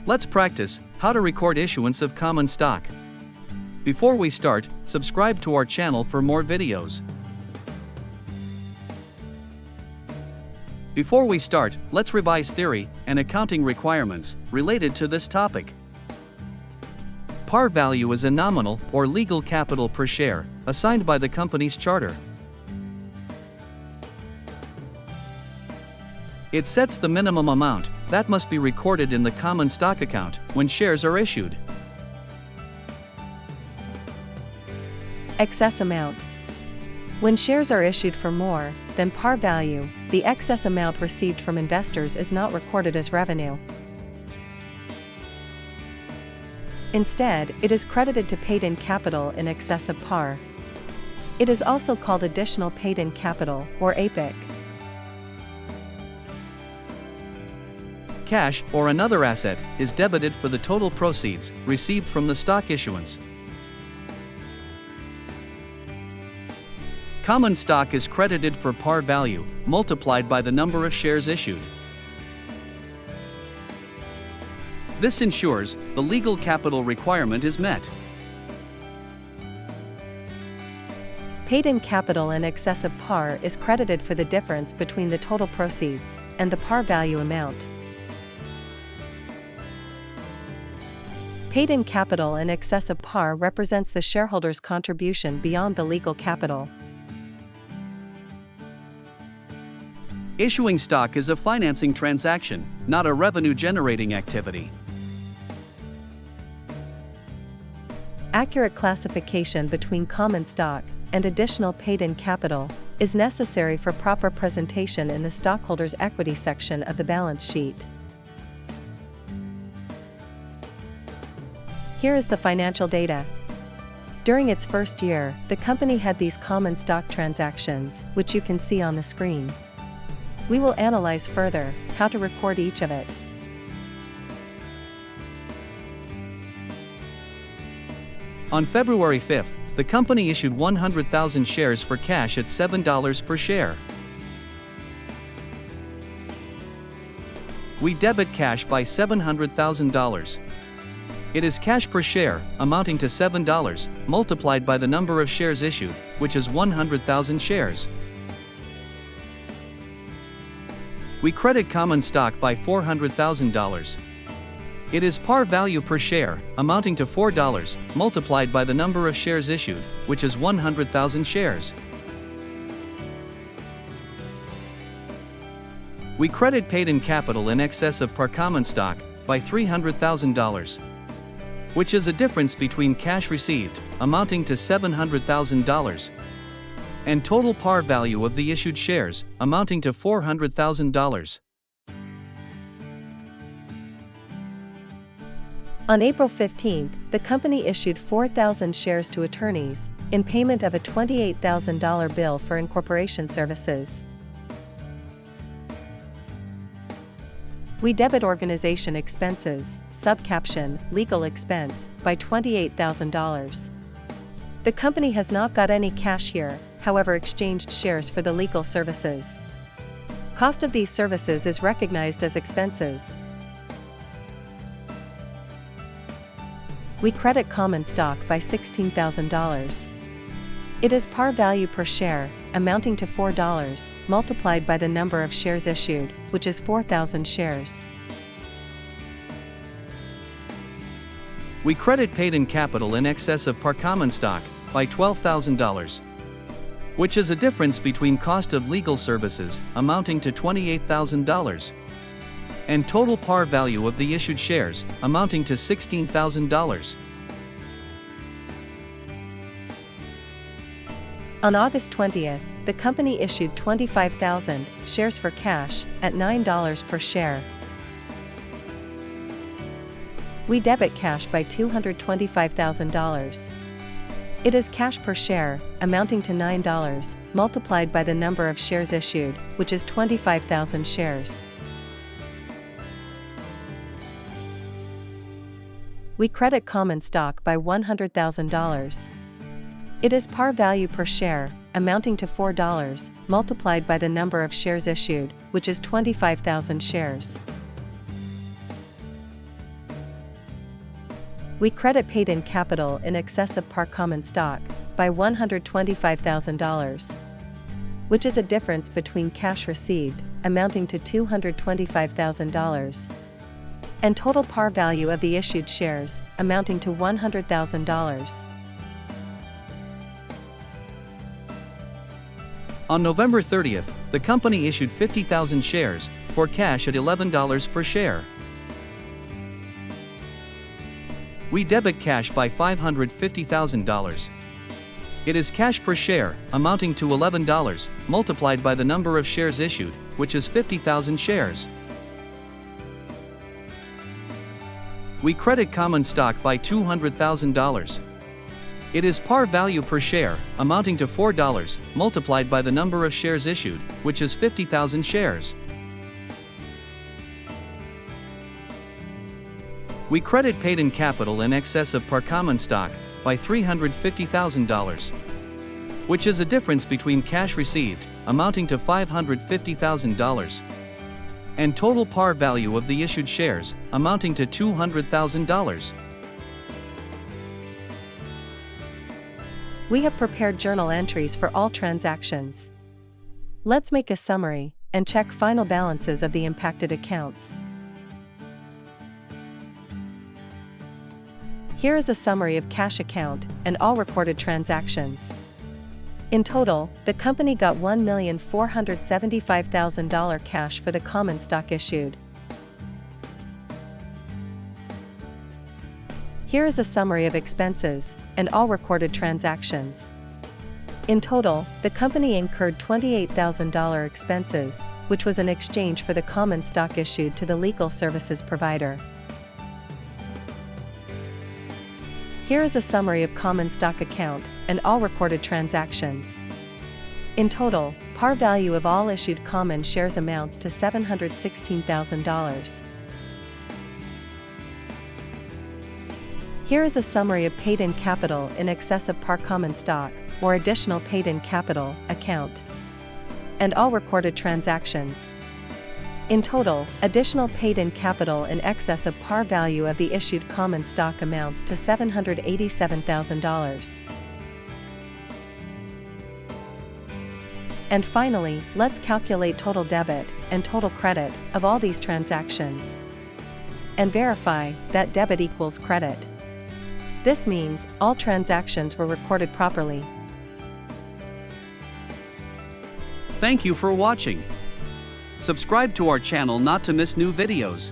Let's practice how to record issuance of common stock. Before we start, subscribe to our channel for more videos. Before we start, let's revise theory and accounting requirements related to this topic. Par value is a nominal or legal capital per share, assigned by the company's charter. It sets the minimum amount that must be recorded in the common stock account when shares are issued. Excess amount. When shares are issued for more than par value, the excess amount received from investors is not recorded as revenue. Instead, it is credited to paid-in capital in excess of par. It is also called additional paid-in capital, or APIC. Cash, or another asset, is debited for the total proceeds received from the stock issuance. Common stock is credited for par value, multiplied by the number of shares issued. This ensures the legal capital requirement is met. Paid-in capital in excess of par is credited for the difference between the total proceeds and the par value amount. Paid-in capital in excess of par represents the shareholder's contribution beyond the legal capital. Issuing stock is a financing transaction, not a revenue-generating activity. Accurate classification between common stock and additional paid-in capital is necessary for proper presentation in the stockholders' equity section of the balance sheet. Here is the financial data. During its first year, the company had these common stock transactions, which you can see on the screen. We will analyze further how to record each of it. On February 5th, the company issued 100,000 shares for cash at $7 per share. We debit cash by $700,000. It is cash per share, amounting to $7, multiplied by the number of shares issued, which is 100,000 shares. We credit common stock by $400,000. It is par value per share, amounting to $4, multiplied by the number of shares issued, which is 100,000 shares. We credit paid-in capital in excess of par common stock by $300,000, which is a difference between cash received, amounting to $700,000, and total par value of the issued shares, amounting to $400,000. On April 15, the company issued 4,000 shares to attorneys, in payment of a $28,000 bill for incorporation services. We debit organization expenses, subcaption, legal expense, by $28,000. The company has not got any cash here, however exchanged shares for the legal services. Cost of these services is recognized as expenses. We credit common stock by $16,000. It is par value per share, amounting to $4, multiplied by the number of shares issued, which is 4,000 shares. We credit paid-in capital in excess of par common stock by $12,000, which is a difference between cost of legal services, amounting to $28,000, and total par value of the issued shares, amounting to $16,000. On August 20th, the company issued 25,000 shares for cash at $9 per share. We debit cash by $225,000. It is cash per share, amounting to $9, multiplied by the number of shares issued, which is 25,000 shares. We credit common stock by $100,000. It is par value per share, amounting to $4, multiplied by the number of shares issued, which is 25,000 shares. We credit paid-in capital in excess of par common stock by $125,000, which is a difference between cash received, amounting to $225,000, and total par value of the issued shares, amounting to $100,000. On November 30th, the company issued 50,000 shares, for cash at $11 per share. We debit cash by $550,000. It is cash per share, amounting to $11, multiplied by the number of shares issued, which is 50,000 shares. We credit common stock by $200,000. It is par value per share, amounting to $4, multiplied by the number of shares issued, which is 50,000 shares. We credit paid-in capital in excess of par common stock by $350,000, which is a difference between cash received, amounting to $550,000, and total par value of the issued shares, amounting to $200,000. We have prepared journal entries for all transactions. Let's make a summary and check final balances of the impacted accounts. Here is a summary of cash account and all recorded transactions. In total, the company got $1,475,000 cash for the common stock issued. Here is a summary of expenses and all recorded transactions. In total, the company incurred $28,000 expenses, which was in exchange for the common stock issued to the legal services provider. Here is a summary of common stock account and all recorded transactions. In total, par value of all issued common shares amounts to $716,000. Here is a summary of paid-in capital in excess of par common stock, or additional paid-in capital, account, and all recorded transactions. In total, additional paid-in capital in excess of par value of the issued common stock amounts to $787,000. And finally, let's calculate total debit and total credit of all these transactions, and verify that debit equals credit. This means all transactions were recorded properly. Thank you for watching. Subscribe to our channel not to miss new videos.